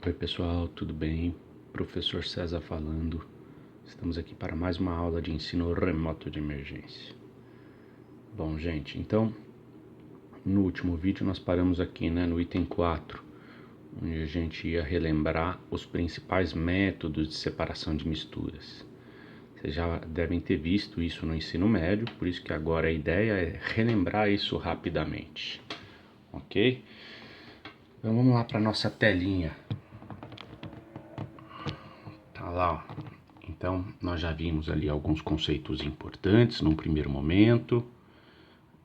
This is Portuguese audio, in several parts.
Oi pessoal, tudo bem? Professor César falando. Estamos aqui para mais uma aula de ensino remoto de emergência. Bom, gente, então no último vídeo nós paramos aqui, no item 4, onde a gente ia relembrar os principais métodos de separação de misturas. Vocês já devem ter visto isso no ensino médio, por isso que agora a ideia é relembrar isso rapidamente, ok? Então vamos lá para nossa telinha. Tá lá, ó. Então, nós já vimos ali alguns conceitos importantes num primeiro momento.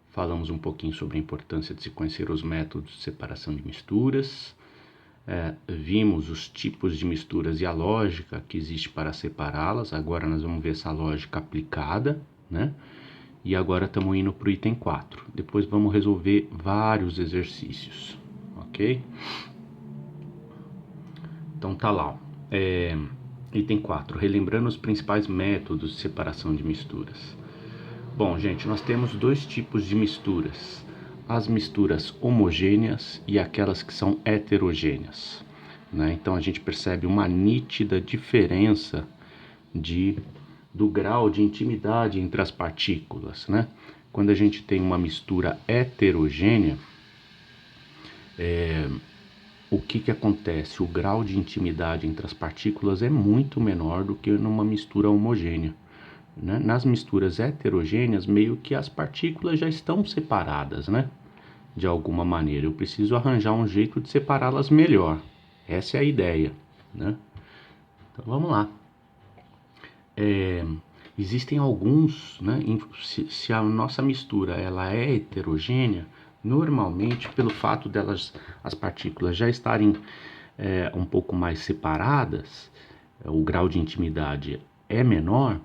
Falamos um pouquinho sobre a importância de se conhecer os métodos de separação de misturas. Vimos os tipos de misturas e a lógica que existe para separá-las. Agora nós vamos ver essa lógica aplicada, né? E agora estamos indo para o item 4. Depois vamos resolver vários exercícios, ok? Então tá lá, ó. Item 4, relembrando os principais métodos de separação de misturas. Bom, gente, nós temos dois tipos de misturas. As misturas homogêneas e aquelas que são heterogêneas, né? Então a gente percebe uma nítida diferença do grau de intimidade entre as partículas, né? Quando a gente tem uma mistura heterogênea, o que acontece? O grau de intimidade entre as partículas é muito menor do que numa mistura homogênea, né? Nas misturas heterogêneas, meio que as partículas já estão separadas, né? De alguma maneira. Eu preciso arranjar um jeito de separá-las melhor. Essa é a ideia, né? Então vamos lá. Existem alguns, né? Se a nossa mistura ela é heterogênea, normalmente pelo fato delas, as partículas já estarem um pouco mais separadas, o grau de intimidade é menor.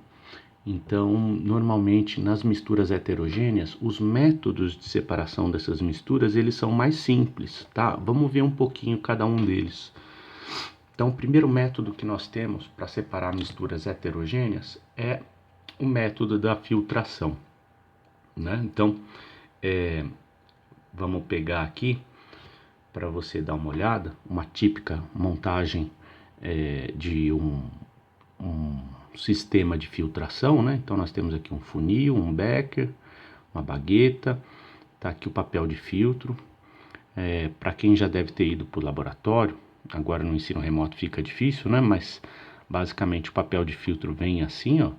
Então, normalmente nas misturas heterogêneas, os métodos de separação dessas misturas eles são mais simples, tá? Vamos ver um pouquinho cada um deles. Então, o primeiro método que nós temos para separar misturas heterogêneas é o método da filtração, né? Então, vamos pegar aqui para você dar uma olhada, uma típica montagem de um sistema de filtração, né? Então nós temos aqui um funil, um becker, uma bagueta, tá aqui o papel de filtro. Para quem já deve ter ido para o laboratório, agora no ensino remoto fica difícil, né? Mas basicamente o papel de filtro vem assim, ó,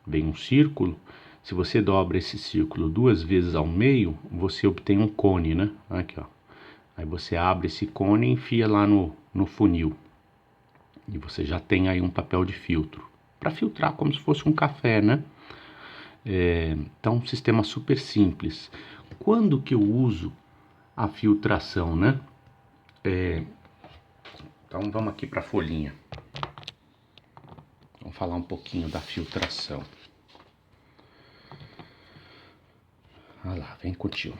vem um círculo. Se você dobra esse círculo 2 vezes ao meio, você obtém um cone, né? Aqui, ó. Aí você abre esse cone e enfia lá no funil. E você já tem aí um papel de filtro. Para filtrar como se fosse um café, né? Então, um sistema super simples. Quando que eu uso a filtração, né? Então, vamos aqui para a folhinha. Vamos falar um pouquinho da filtração. Olha lá, vem com o tio.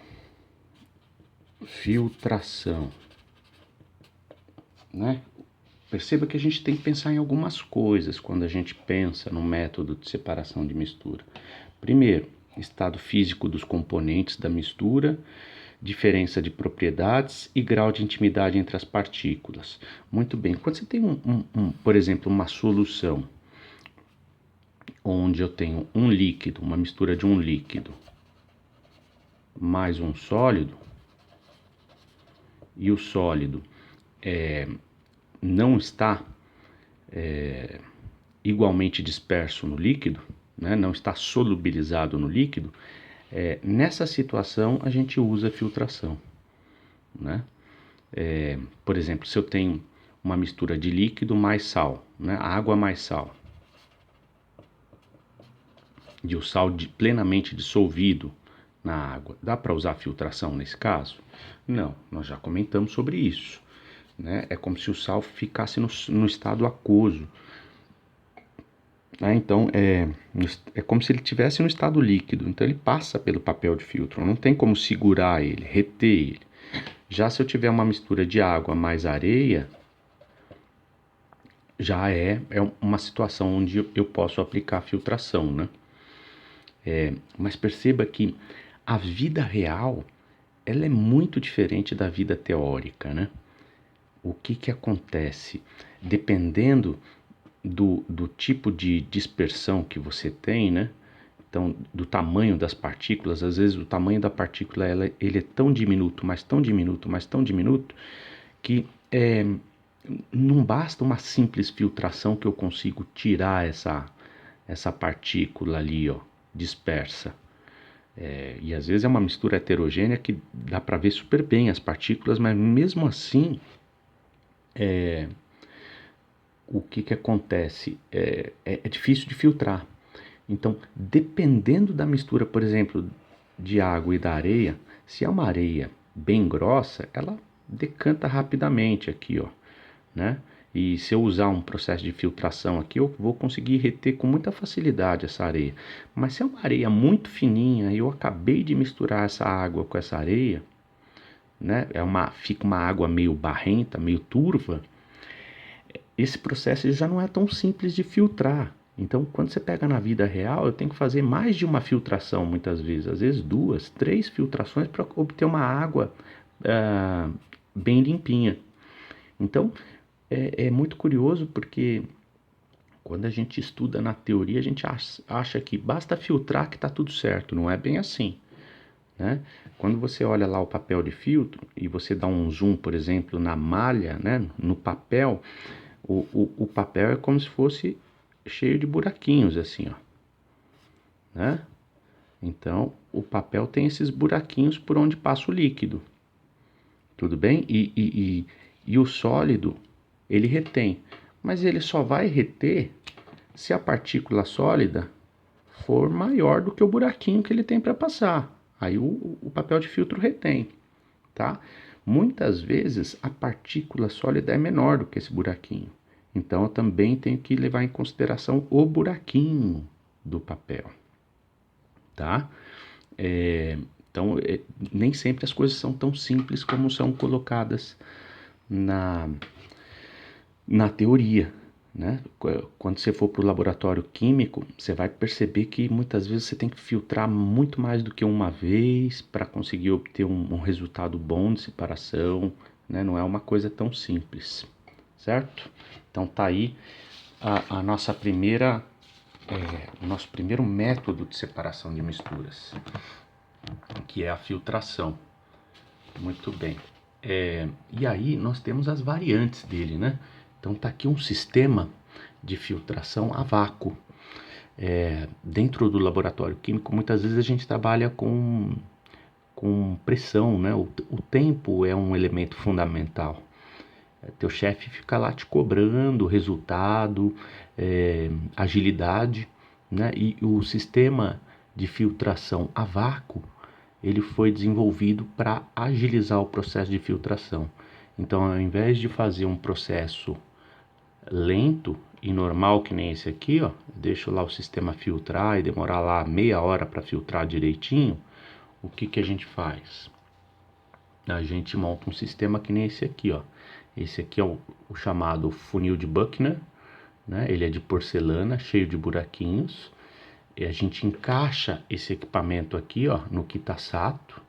Filtração, né? Perceba que a gente tem que pensar em algumas coisas quando a gente pensa no método de separação de mistura. Primeiro, estado físico dos componentes da mistura, diferença de propriedades e grau de intimidade entre as partículas. Muito bem, quando você tem por exemplo, uma solução onde eu tenho um líquido, uma mistura de um líquido mais um sólido, e o sólido não está igualmente disperso no líquido, né, não está solubilizado no líquido, nessa situação a gente usa filtração, né? Por exemplo, se eu tenho uma mistura de líquido mais sal, né, água mais sal, e o sal plenamente dissolvido na água, dá para usar filtração nesse caso? Não, nós já comentamos sobre isso, né? É como se o sal ficasse no estado aquoso. Então, é como se ele estivesse no estado líquido. Então, ele passa pelo papel de filtro. Não tem como segurar ele, reter ele. Já se eu tiver uma mistura de água mais areia, já é uma situação onde eu posso aplicar a filtração, né? Mas perceba que a vida real, ela é muito diferente da vida teórica, né? o que que acontece? Dependendo do tipo de dispersão que você tem, né? Então, do tamanho das partículas, às vezes o tamanho da partícula ele é tão diminuto, mas tão diminuto, mas tão diminuto, que não basta uma simples filtração que eu consigo tirar essa partícula ali, ó, dispersa. E às vezes é uma mistura heterogênea que dá para ver super bem as partículas, mas mesmo assim, o que que acontece? É difícil de filtrar. Então, dependendo da mistura, por exemplo, de água e da areia, se é uma areia bem grossa, ela decanta rapidamente aqui, ó, né? E se eu usar um processo de filtração aqui, eu vou conseguir reter com muita facilidade essa areia. Mas se é uma areia muito fininha e eu acabei de misturar essa água com essa areia, né? Fica uma água meio barrenta, meio turva. Esse processo já não é tão simples de filtrar. Então, quando você pega na vida real, eu tenho que fazer mais de uma filtração muitas vezes, às vezes 2, 3 filtrações para obter uma água bem limpinha. Então, é muito curioso porque quando a gente estuda na teoria, a gente acha que basta filtrar que está tudo certo. Não é bem assim, né? Quando você olha lá o papel de filtro e você dá um zoom, por exemplo, na malha, né, no papel, o papel é como se fosse cheio de buraquinhos, assim, ó, né? Então, o papel tem esses buraquinhos por onde passa o líquido, tudo bem? E o sólido, ele retém, mas ele só vai reter se a partícula sólida for maior do que o buraquinho que ele tem para passar. Aí o papel de filtro retém, tá? Muitas vezes a partícula sólida é menor do que esse buraquinho. Então eu também tenho que levar em consideração o buraquinho do papel, tá? Então nem sempre as coisas são tão simples como são colocadas na, na teoria, né? Quando você for para o laboratório químico, você vai perceber que muitas vezes você tem que filtrar muito mais do que uma vez para conseguir obter um resultado bom de separação, né? Não é uma coisa tão simples, certo? Então tá aí a nossa o nosso primeiro método de separação de misturas, que é a filtração. Muito bem. E aí nós temos as variantes dele, né? Então tá aqui um sistema de filtração a vácuo. Dentro do laboratório químico, muitas vezes a gente trabalha com pressão, né? O tempo é um elemento fundamental. Teu chefe fica lá te cobrando resultado, agilidade, né? E o sistema de filtração a vácuo, ele foi desenvolvido para agilizar o processo de filtração. Então, ao invés de fazer um processo lento e normal que nem esse aqui, ó, deixo lá o sistema filtrar e demorar lá meia hora para filtrar direitinho, o que que a gente faz? A gente monta um sistema que nem esse aqui, ó. Esse aqui é o chamado funil de Buchner, né? Ele é de porcelana, cheio de buraquinhos. E a gente encaixa esse equipamento aqui, ó, no Kitasato,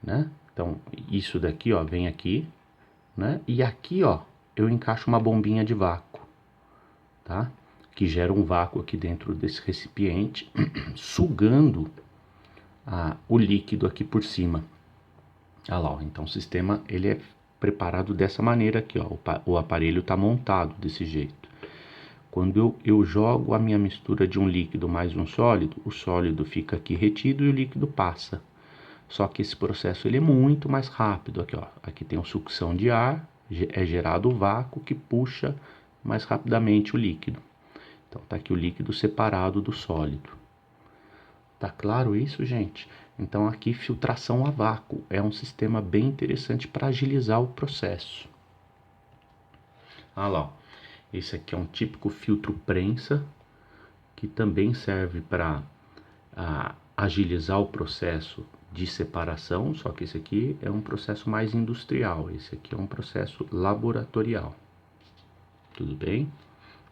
né? Então, isso daqui, ó, vem aqui, né? E aqui, ó, eu encaixo uma bombinha de vácuo, tá? Que gera um vácuo aqui dentro desse recipiente, sugando o líquido aqui por cima. Olha lá, ó, então o sistema ele é preparado dessa maneira aqui, ó. O aparelho está montado desse jeito. Quando eu jogo a minha mistura de um líquido mais um sólido, o sólido fica aqui retido e o líquido passa. Só que esse processo ele é muito mais rápido. Aqui, ó, aqui tem uma sucção de ar, é gerado o vácuo que puxa mais rapidamente o líquido. Então tá aqui o líquido separado do sólido. Tá claro isso, gente? Então aqui filtração a vácuo é um sistema bem interessante para agilizar o processo. Olha lá, ó. Esse aqui é um típico filtro prensa, que também serve para agilizar o processo de separação, só que esse aqui é um processo mais industrial, esse aqui é um processo laboratorial. Tudo bem?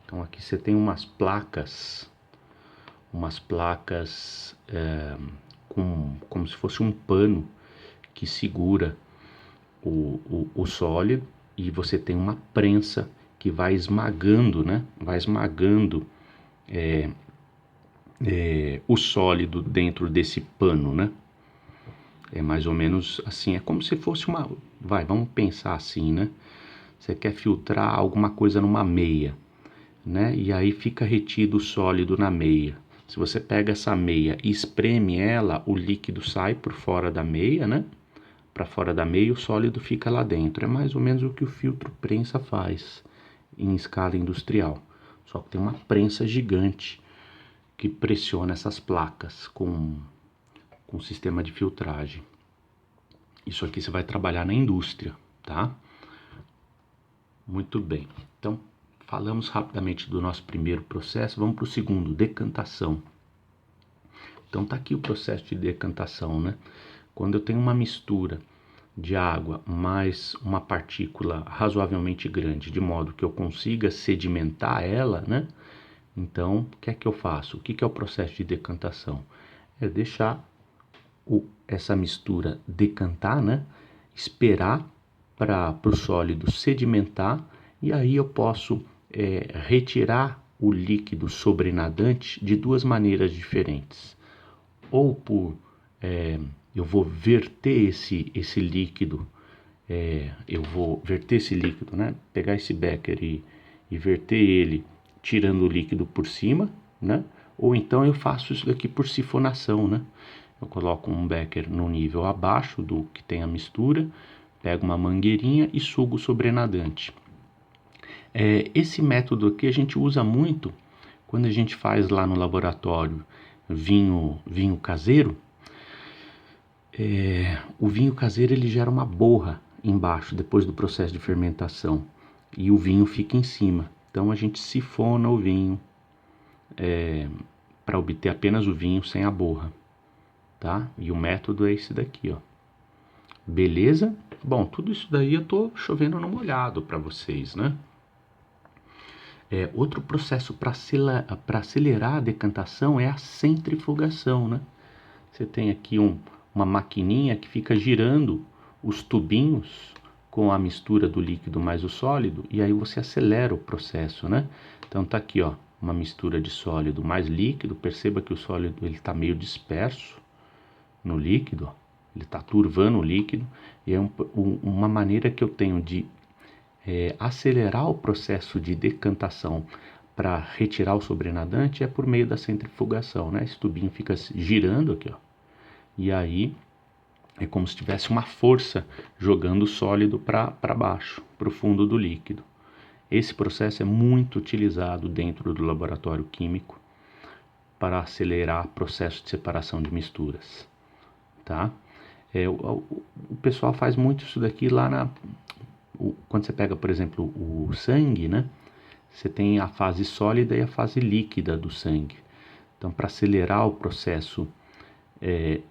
Então aqui você tem umas placas como se fosse um pano que segura o sólido, e você tem uma prensa que vai esmagando, né? Vai esmagando o sólido dentro desse pano, né? É mais ou menos assim, é como se fosse uma... vamos pensar assim, né? Você quer filtrar alguma coisa numa meia, né? E aí fica retido o sólido na meia. Se você pega essa meia e espreme ela, o líquido sai por fora da meia, né? Para fora da meia, o sólido fica lá dentro. É mais ou menos o que o filtro prensa faz em escala industrial. Só que tem uma prensa gigante que pressiona essas placas com um sistema de filtragem. Isso aqui você vai trabalhar na indústria, tá? Muito bem. Então, falamos rapidamente do nosso primeiro processo. Vamos para o segundo, decantação. Então, tá aqui o processo de decantação, né? Quando eu tenho uma mistura de água mais uma partícula razoavelmente grande, de modo que eu consiga sedimentar ela, né? Então, o que é que eu faço? O que é o processo de decantação? É deixar essa mistura decantar, né? Esperar para o sólido sedimentar e aí eu posso retirar o líquido sobrenadante de duas maneiras diferentes. Ou eu vou verter esse líquido, né? Pegar esse becker e verter ele, tirando o líquido por cima, né? Ou então eu faço isso daqui por sifonação, né? Eu coloco um becker no nível abaixo do que tem a mistura, pego uma mangueirinha e sugo o sobrenadante. Esse método aqui a gente usa muito quando a gente faz lá no laboratório vinho caseiro. O vinho caseiro ele gera uma borra embaixo depois do processo de fermentação e o vinho fica em cima. Então a gente sifona o vinho para obter apenas o vinho sem a borra, tá? E o método é esse daqui, ó. Beleza? Bom, tudo isso daí eu tô chovendo no molhado para vocês, né? Outro processo para acelerar a decantação é a centrifugação, né? Você tem aqui uma maquininha que fica girando os tubinhos com a mistura do líquido mais o sólido e aí você acelera o processo, né? Então tá aqui, ó, uma mistura de sólido mais líquido. Perceba que o sólido ele tá meio disperso no líquido, ó. Ele está turvando o líquido e é uma maneira que eu tenho de acelerar o processo de decantação para retirar o sobrenadante é por meio da centrifugação, né? Esse tubinho fica girando aqui, ó, e aí é como se tivesse uma força jogando o sólido para baixo, para o fundo do líquido. Esse processo é muito utilizado dentro do laboratório químico para acelerar o processo de separação de misturas, tá? O pessoal faz muito isso daqui lá quando você pega, por exemplo, o sangue, né? Você tem a fase sólida e a fase líquida do sangue. Então, para acelerar o processo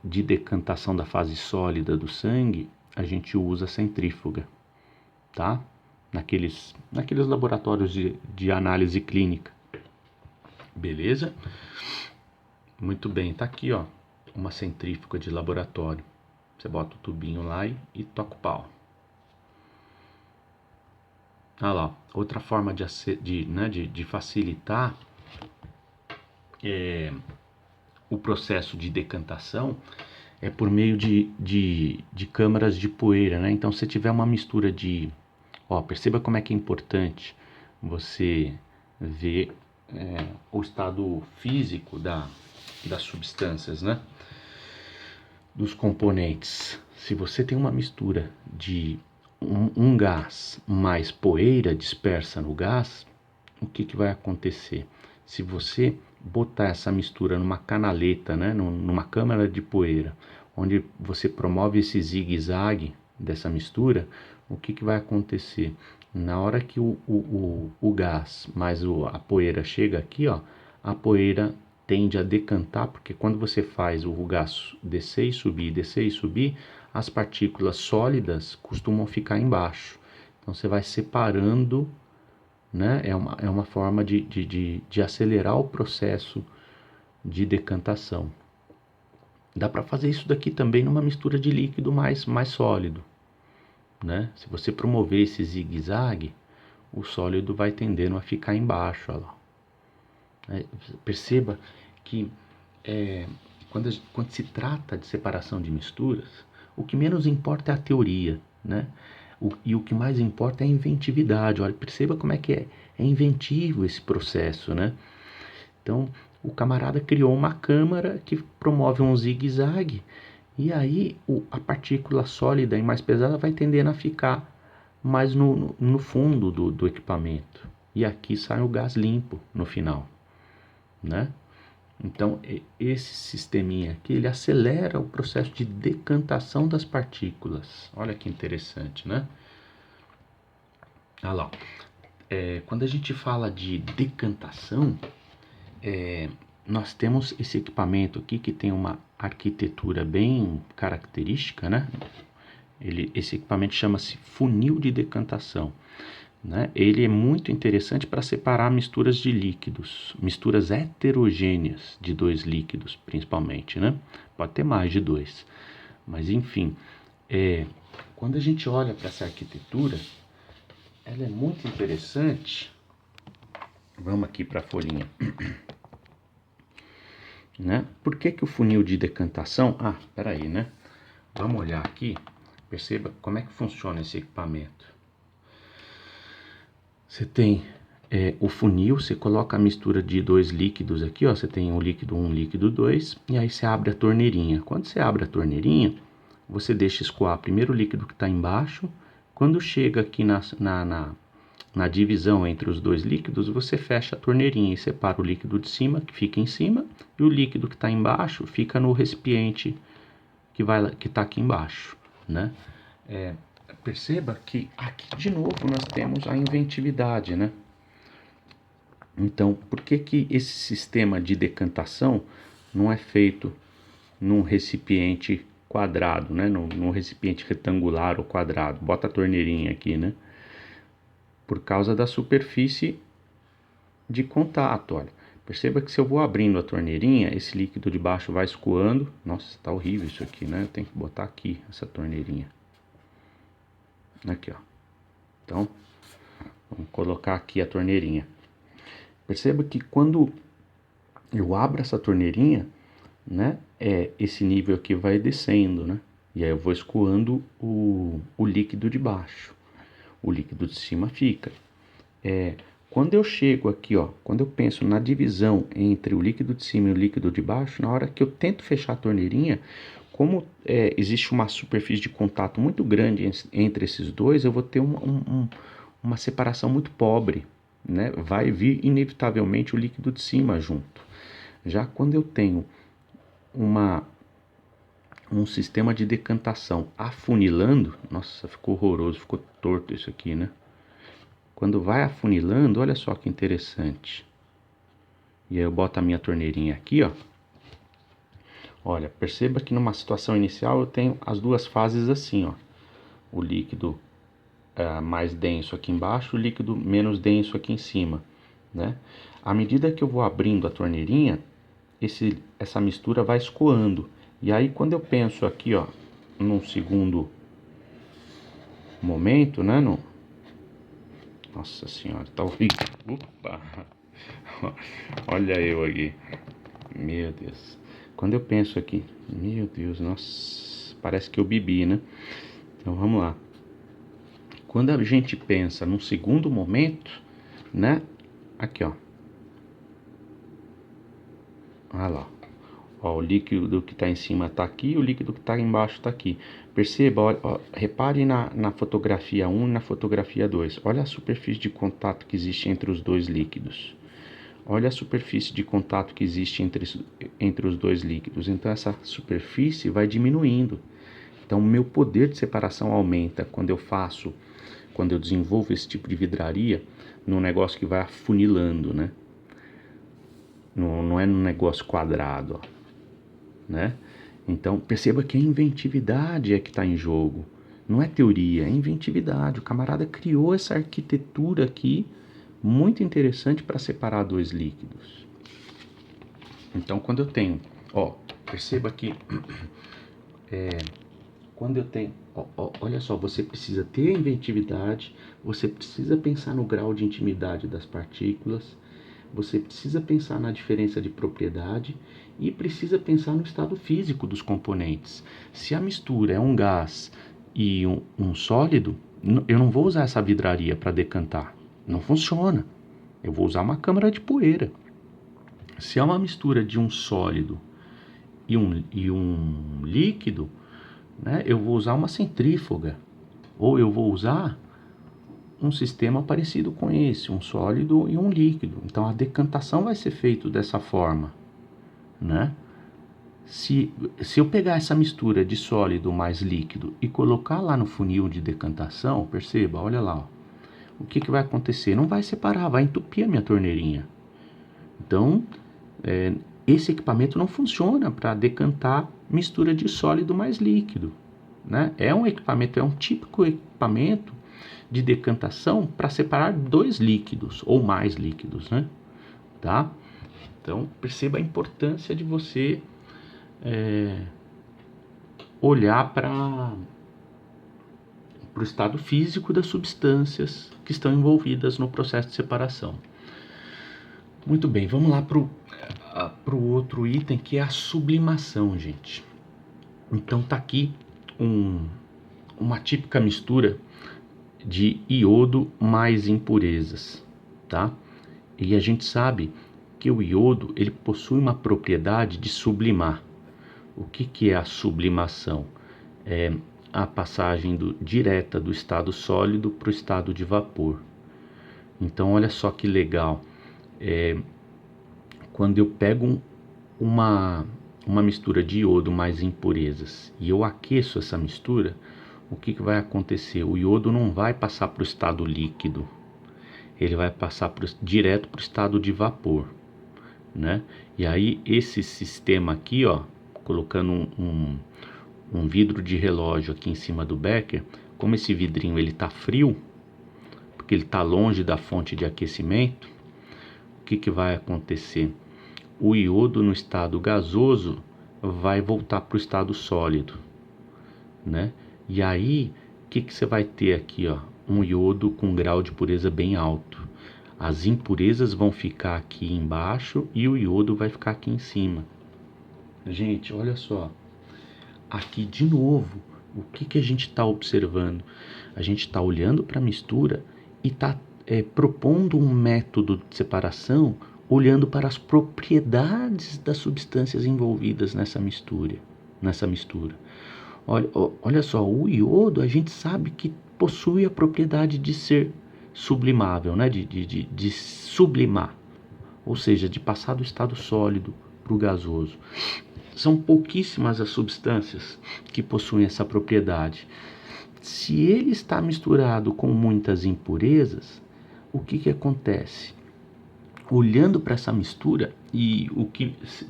de decantação da fase sólida do sangue, a gente usa a centrífuga, tá? Naqueles laboratórios de análise clínica. Beleza? Muito bem, tá aqui, ó, uma centrífuga de laboratório. Você bota o tubinho lá e toca o pau. Ah lá, outra forma de facilitar o processo de decantação é por meio de câmaras de poeira, né? Então, se tiver uma mistura perceba como é que é importante você ver o estado físico das substâncias, né? Dos componentes. Se você tem uma mistura de um gás mais poeira dispersa no gás, o que vai acontecer? Se você botar essa mistura numa canaleta, né, numa câmara de poeira, onde você promove esse zigue-zague dessa mistura, o que vai acontecer? Na hora que o gás mais a poeira chega aqui, ó, a poeira tende a decantar, porque quando você faz o gás descer e subir, as partículas sólidas costumam ficar embaixo. Então você vai separando, né? É uma forma de acelerar o processo de decantação. Dá para fazer isso daqui também numa mistura de líquido mais sólido, né? Se você promover esse zigue-zague, o sólido vai tendendo a ficar embaixo, olha lá. Perceba que quando se trata de separação de misturas, o que menos importa é a teoria, né? E o que mais importa é a inventividade. Olha, perceba como é que é inventivo esse processo, né? Então, o camarada criou uma câmara que promove um zigue-zague, e aí a partícula sólida e mais pesada vai tendendo a ficar mais no fundo do equipamento. E aqui sai o gás limpo no final, né? Então, esse sisteminha aqui, ele acelera o processo de decantação das partículas. Olha que interessante, né? Olha lá. Quando a gente fala de decantação, nós temos esse equipamento aqui que tem uma arquitetura bem característica, né? Esse equipamento chama-se funil de decantação, né? Ele é muito interessante para separar misturas de líquidos, misturas heterogêneas de dois líquidos, principalmente, né? Pode ter mais de dois, mas enfim, quando a gente olha para essa arquitetura, ela é muito interessante. Vamos aqui para a folhinha. Né? Por que o funil de decantação... peraí, né? Vamos olhar aqui. Perceba como é que funciona esse equipamento. Você tem o funil, você coloca a mistura de dois líquidos aqui, ó. Você tem um líquido 1, líquido 2, e aí você abre a torneirinha. Quando você abre a torneirinha, você deixa escoar primeiro o líquido que está embaixo. Quando chega aqui na divisão entre os dois líquidos, você fecha a torneirinha e separa o líquido de cima, que fica em cima, e o líquido que está embaixo fica no recipiente que está aqui embaixo, né? Perceba que aqui de novo nós temos a inventividade, né? Então, por que esse sistema de decantação não é feito num recipiente quadrado, né? Num recipiente retangular ou quadrado? Bota a torneirinha aqui, né? Por causa da superfície de contato, olha. Perceba que se eu vou abrindo a torneirinha, esse líquido de baixo vai escoando. Nossa, tá horrível isso aqui, né? Eu tenho que botar aqui essa torneirinha. Aqui, ó. Então, vamos colocar aqui a torneirinha. Perceba que quando eu abro essa torneirinha, né? Esse nível aqui vai descendo, né? E aí eu vou escoando o líquido de baixo. O líquido de cima fica. Quando eu chego aqui, ó, quando eu penso na divisão entre o líquido de cima e o líquido de baixo, na hora que eu tento fechar a torneirinha, como existe uma superfície de contato muito grande entre esses dois, eu vou ter uma separação muito pobre, né? Vai vir inevitavelmente o líquido de cima junto. Já quando eu tenho um sistema de decantação afunilando, nossa, ficou horroroso, ficou torto isso aqui, né? Quando vai afunilando, olha só que interessante. E aí eu boto a minha torneirinha aqui, ó. Olha, perceba que numa situação inicial eu tenho as duas fases assim, ó. O líquido mais denso aqui embaixo, o líquido menos denso aqui em cima, né? À medida que eu vou abrindo a torneirinha, essa mistura vai escoando. E aí quando eu penso aqui, ó, num segundo momento, né? Nossa senhora, tá horrível. Opa! Olha eu aqui. Meu Deus. Quando eu penso aqui, meu Deus, nossa, parece que eu bebi, né? Então vamos lá. Quando a gente pensa num segundo momento, né? Aqui, ó. Olha lá. Ó, o líquido que está em cima está aqui, o líquido que está embaixo está aqui. Perceba, ó, repare na fotografia 1 e na fotografia 2. Olha a superfície de contato que existe entre os dois líquidos. Olha a superfície de contato que existe entre os dois líquidos. Então essa superfície vai diminuindo. Então o meu poder de separação aumenta quando eu desenvolvo esse tipo de vidraria num negócio que vai afunilando, né? Não é num negócio quadrado, ó, né? Então perceba que a inventividade é que está em jogo. Não é teoria, é inventividade. O camarada criou essa arquitetura aqui muito interessante para separar dois líquidos. Então quando eu tenho, ó, perceba que Quando eu tenho, olha só, você precisa ter a inventividade, você precisa pensar no grau de intimidade das partículas, você precisa pensar na diferença de propriedade e precisa pensar no estado físico dos componentes. Se a mistura é um gás e um sólido, eu não vou usar essa vidraria para decantar. Não funciona. Eu vou usar uma câmara de poeira. Se é uma mistura de um sólido e um líquido, né, eu vou usar uma centrífuga. Ou eu vou usar um sistema parecido com esse, um sólido e um líquido. Então a decantação vai ser feita dessa forma, né? Se eu pegar essa mistura de sólido mais líquido e colocar lá no funil de decantação, perceba, olha lá, ó, o que vai acontecer? Não vai separar, vai entupir a minha torneirinha. Então, esse equipamento não funciona para decantar mistura de sólido mais líquido, né? É um típico equipamento de decantação para separar dois líquidos ou mais líquidos, né? Tá? Então, perceba a importância de você olhar para o estado físico das substâncias que estão envolvidas no processo de separação. Muito bem, vamos lá para o outro item, que é a sublimação, gente. Então tá aqui uma típica mistura de iodo mais impurezas, tá? E a gente sabe que o iodo ele possui uma propriedade de sublimar. O que é a sublimação? É a passagem direta do estado sólido para o estado de vapor. Então olha só que legal, quando eu pego uma mistura de iodo mais impurezas e eu aqueço essa mistura, o que vai acontecer? O iodo não vai passar para o estado líquido, ele vai passar direto para o estado de vapor, né? E aí esse sistema aqui, ó, colocando um vidro de relógio aqui em cima do becker, como esse vidrinho ele tá frio, porque ele tá longe da fonte de aquecimento, o que vai acontecer? O iodo no estado gasoso vai voltar para o estado sólido, né? E aí, o que você vai ter aqui, ó? Um iodo com grau de pureza bem alto. As impurezas vão ficar aqui embaixo e o iodo vai ficar aqui em cima. Gente, olha só. Aqui de novo, o que a gente está observando? A gente está olhando para a mistura e está propondo um método de separação olhando para as propriedades das substâncias envolvidas nessa mistura. Olha só, o iodo a gente sabe que possui a propriedade de ser sublimável, né? de sublimar, ou seja, de passar do estado sólido para o gasoso. São pouquíssimas as substâncias que possuem essa propriedade. Se ele está misturado com muitas impurezas, o que acontece? Olhando para essa mistura, e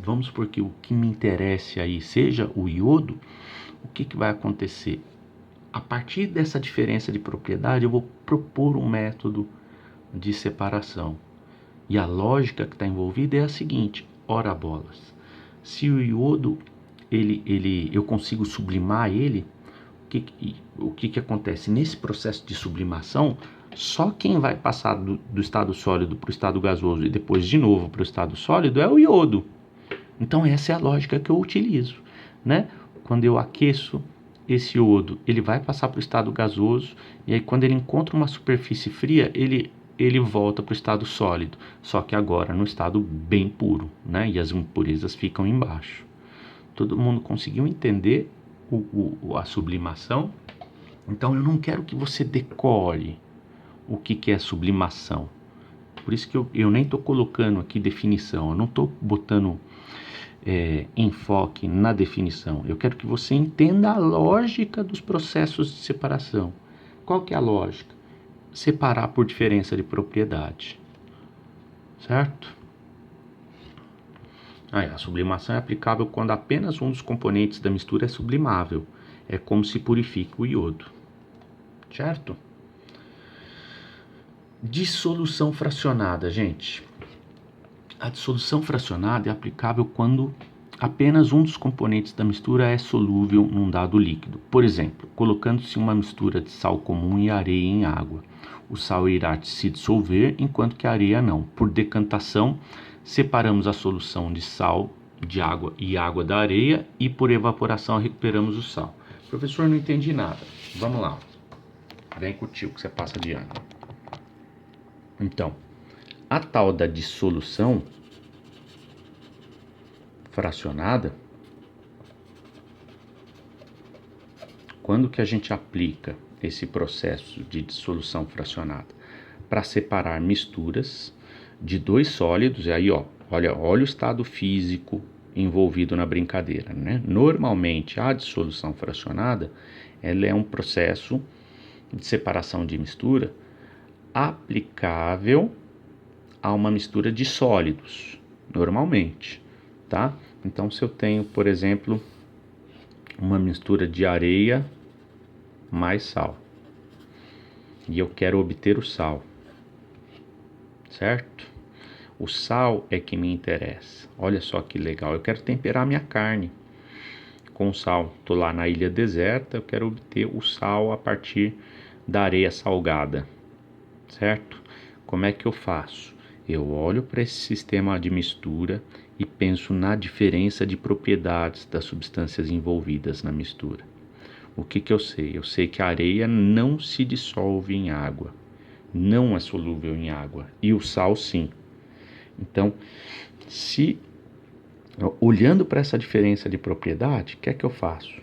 vamos supor que o que me interesse aí seja o iodo, o que vai acontecer? A partir dessa diferença de propriedade, eu vou propor um método de separação. E a lógica que está envolvida é a seguinte: ora bolas, se o iodo eu consigo sublimar ele, o que acontece? Nesse processo de sublimação, só quem vai passar do estado sólido para o estado gasoso e depois de novo para o estado sólido é o iodo. Então essa é a lógica que eu utilizo, né? Quando eu aqueço esse iodo, ele vai passar para o estado gasoso, e aí quando ele encontra uma superfície fria, ele volta para o estado sólido, só que agora no estado bem puro, né? E as impurezas ficam embaixo. Todo mundo conseguiu entender a sublimação? Então eu não quero que você decore o que é sublimação. Por isso que eu nem estou colocando aqui definição, eu não estou botando enfoque na definição. Eu quero que você entenda a lógica dos processos de separação. Qual que é a lógica? Separar por diferença de propriedade, certo? A sublimação é aplicável quando apenas um dos componentes da mistura é sublimável. É como se purifica o iodo, certo? Dissolução fracionada, gente. A dissolução fracionada é aplicável quando apenas um dos componentes da mistura é solúvel num dado líquido. Por exemplo, colocando-se uma mistura de sal comum e areia em água. O sal irá se dissolver, enquanto que a areia não. Por decantação, separamos a solução de sal de água e água da areia e por evaporação recuperamos o sal. Professor, não entendi nada. Vamos lá. Vem com o tio que você passa de ano. Então, a tal da dissolução fracionada, quando que a gente aplica esse processo de dissolução fracionada? Para separar misturas de dois sólidos, e aí olha o estado físico envolvido na brincadeira, né? Normalmente a dissolução fracionada, ela é um processo de separação de mistura aplicável a uma mistura de sólidos, normalmente, tá? Então, se eu tenho, por exemplo, uma mistura de areia mais sal, e eu quero obter o sal, certo? O sal é que me interessa. Olha só que legal, eu quero temperar minha carne com sal. Tô lá na ilha deserta, eu quero obter o sal a partir da areia salgada, certo? Como é que eu faço? Eu olho para esse sistema de mistura e penso na diferença de propriedades das substâncias envolvidas na mistura. O que eu sei? Eu sei que a areia não se dissolve em água, não é solúvel em água, e o sal sim. Então, olhando para essa diferença de propriedade, o que é que eu faço?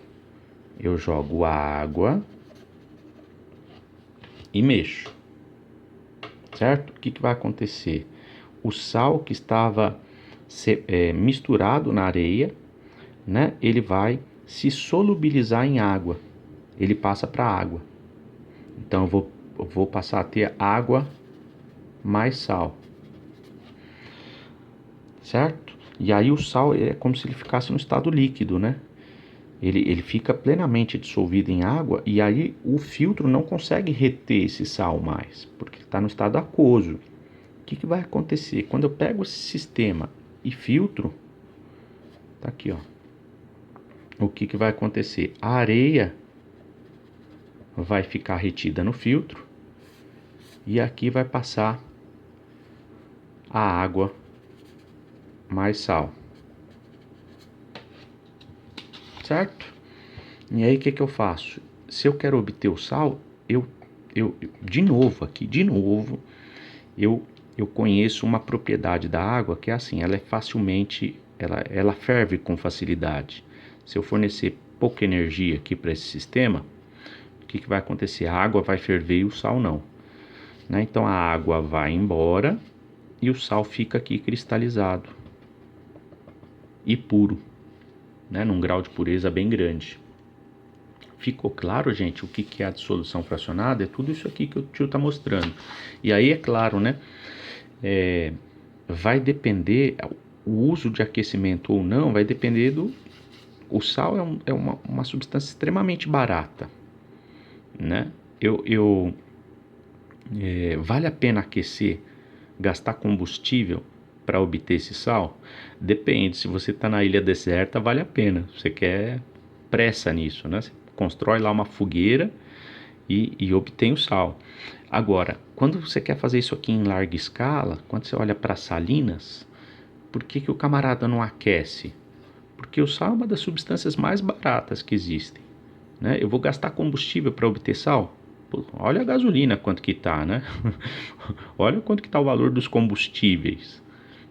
Eu jogo água e mexo, certo? O que vai acontecer? O sal que estava misturado na areia, né? Ele vai se solubilizar em água, ele passa para água. Então eu vou passar a ter água mais sal, certo? E aí o sal é como se ele ficasse no estado líquido, né? Ele fica plenamente dissolvido em água e aí o filtro não consegue reter esse sal mais, porque está no estado aquoso. O que vai acontecer? Quando eu pego esse sistema e filtro, tá aqui, ó. O que vai acontecer? A areia vai ficar retida no filtro e aqui vai passar a água mais sal, certo? E aí o que eu faço? Se eu quero obter o sal, eu de novo, eu conheço uma propriedade da água que é assim, ela é facilmente, ela ferve com facilidade. Se eu fornecer pouca energia aqui para esse sistema, o que vai acontecer? A água vai ferver e o sal não, né? Então a água vai embora e o sal fica aqui cristalizado e puro, né? Num grau de pureza bem grande. Ficou claro, gente, o que é a dissolução fracionada? É tudo isso aqui que o tio está mostrando. E aí, é claro, né? Vai depender, o uso de aquecimento ou não, vai depender do... O sal é uma substância extremamente barata, né? Vale a pena aquecer, gastar combustível para obter esse sal? Depende, se você está na ilha deserta, vale a pena. Você quer pressa nisso, né? Você constrói lá uma fogueira e obtém o sal. Agora, quando você quer fazer isso aqui em larga escala, quando você olha para salinas, por que o camarada não aquece? Porque o sal é uma das substâncias mais baratas que existem, né? Eu vou gastar combustível para obter sal? Pô, olha a gasolina quanto que tá, né? Olha quanto que tá o valor dos combustíveis.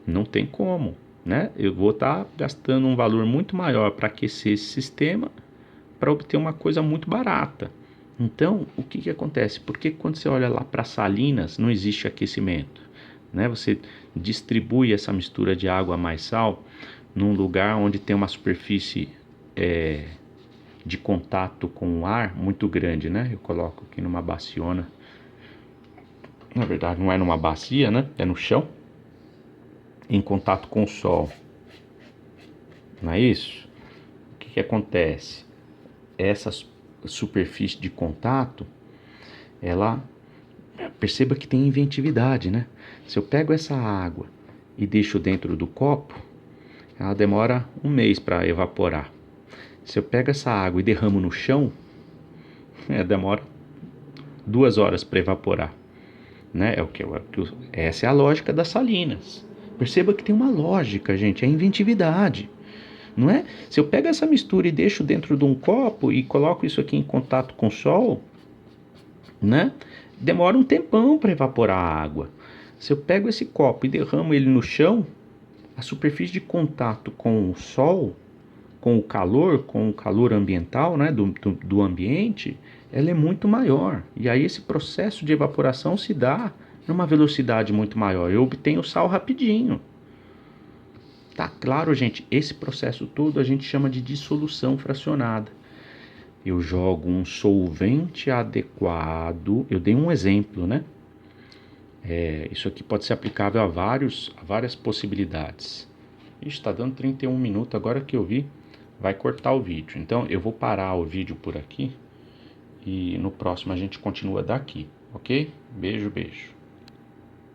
Não tem como, né? Eu vou estar gastando um valor muito maior para aquecer esse sistema para obter uma coisa muito barata. Então, o que acontece? Porque quando você olha lá para salinas, não existe aquecimento, né? Você distribui essa mistura de água mais sal num lugar onde tem uma superfície de contato com o ar muito grande, né? Eu coloco aqui numa baciona. Na verdade, não é numa bacia, né? É no chão, em contato com o sol. Não é isso? O que acontece? Essa superfície de contato, ela, perceba que tem inventividade, né? Se eu pego essa água e deixo dentro do copo, ela demora um mês para evaporar. Se eu pego essa água e derramo no chão, demora 2 horas para evaporar. Né? Essa é a lógica das salinas. Perceba que tem uma lógica, gente, é inventividade. Não é? Se eu pego essa mistura e deixo dentro de um copo e coloco isso aqui em contato com o sol, né? Demora um tempão para evaporar a água. Se eu pego esse copo e derramo ele no chão, a superfície de contato com o sol, com o calor ambiental, né, do ambiente, ela é muito maior. E aí esse processo de evaporação se dá numa velocidade muito maior. Eu obtenho o sal rapidinho. Tá claro, gente? Esse processo todo a gente chama de dissolução fracionada. Eu jogo um solvente adequado. Eu dei um exemplo, né? Isso aqui pode ser aplicável a várias possibilidades. Está dando 31 minutos, agora que eu vi, vai cortar o vídeo. Então eu vou parar o vídeo por aqui e no próximo a gente continua daqui, ok? Beijo, beijo.